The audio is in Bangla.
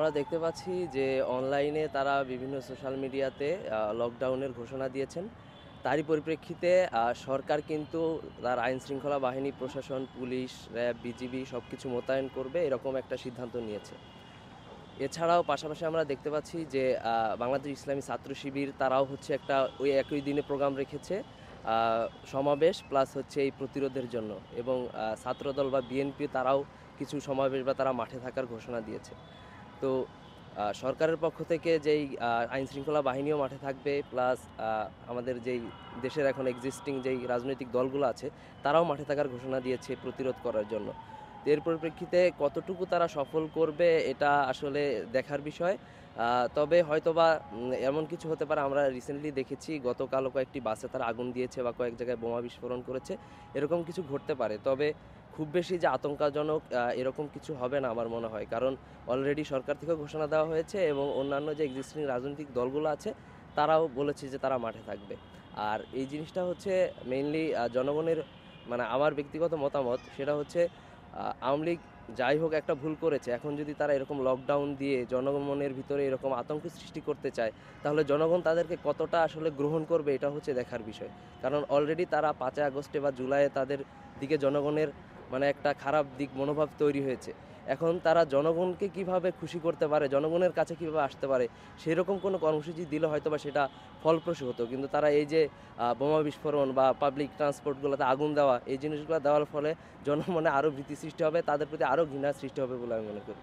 আমরা দেখতে পাচ্ছি যে অনলাইনে তারা বিভিন্ন সোশ্যাল মিডিয়াতে লকডাউনের ঘোষণা দিয়েছেন। তারই পরিপ্রেক্ষিতে সরকার কিন্তু তার আইনশৃঙ্খলা বাহিনী, প্রশাসন, পুলিশ, র্যাব, বিজিবি সবকিছু মোতায়েন করবে এরকম একটা সিদ্ধান্ত নিয়েছে। এছাড়াও পাশাপাশি আমরা দেখতে পাচ্ছি যে বাংলাদেশ ইসলামী ছাত্র শিবির তারাও হচ্ছে একটা ওই একই দিনে প্রোগ্রাম রেখেছে, সমাবেশ প্লাস হচ্ছে এই প্রতিরোধের জন্য। এবং ছাত্রদল বা বিএনপি তারাও কিছু সমাবেশ বা তারা মাঠে থাকার ঘোষণা দিয়েছে। তো সরকারের পক্ষ থেকে যেই আইনশৃঙ্খলা বাহিনীও মাঠে থাকবে, প্লাস আমাদের যেই দেশের এখন এক্সিস্টিং যেই রাজনৈতিক দলগুলো আছে তারাও মাঠে থাকার ঘোষণা দিয়েছে প্রতিরোধ করার জন্য। তো এর পরিপ্রেক্ষিতে কতটুকু তারা সফল করবে এটা আসলে দেখার বিষয়। তবে হয়তোবা এমন কিছু হতে পারে, আমরা রিসেন্টলি দেখেছি গতকালও কয়েকটি বাসে তারা আগুন দিয়েছে বা কয়েক জায়গায় বোমা বিস্ফোরণ করেছে, এরকম কিছু ঘটতে পারে। তবে খুব বেশি যে আতঙ্কজনক এরকম কিছু হবে না আমার মনে হয়, কারণ অলরেডি সরকার থেকেও ঘোষণা দেওয়া হয়েছে এবং অন্যান্য যে এক্সিস্টিং রাজনৈতিক দলগুলো আছে তারাও বলেছে যে তারা মাঠে থাকবে। আর এই জিনিসটা হচ্ছে মেইনলি জনগণের, মানে আমার ব্যক্তিগত মতামত সেটা হচ্ছে আওয়ামী লীগ যাই হোক একটা ভুল করেছে, এখন যদি তারা এরকম লকডাউন দিয়ে জনগণের ভিতরে এরকম আতঙ্ক সৃষ্টি করতে চায় তাহলে জনগণ তাদেরকে কতটা আসলে গ্রহণ করবে এটা হচ্ছে দেখার বিষয়। কারণ অলরেডি তারা 5 আগস্টে বা জুলাইয়ে তাদের দিকে জনগণের মানে একটা খারাপ দিক মনোভাব তৈরি হয়েছে। এখন তারা জনগণকে কিভাবে খুশি করতে পারে, জনগণের কাছে কিভাবে আসতে পারে, সেরকম কোনো কর্মসূচি দিলে হয়তো বা সেটা ফলপ্রসূ হতো। কিন্তু তারা এই যে বোমা বিস্ফোরণ বা পাবলিক ট্রান্সপোর্টগুলোতে আগুন দেওয়া, এই জিনিসগুলো দেওয়ার ফলে জনমনে আরও ভীতি সৃষ্টি হবে, তাদের প্রতি আরও ঘৃণা সৃষ্টি হবে বলে আমি মনে করি।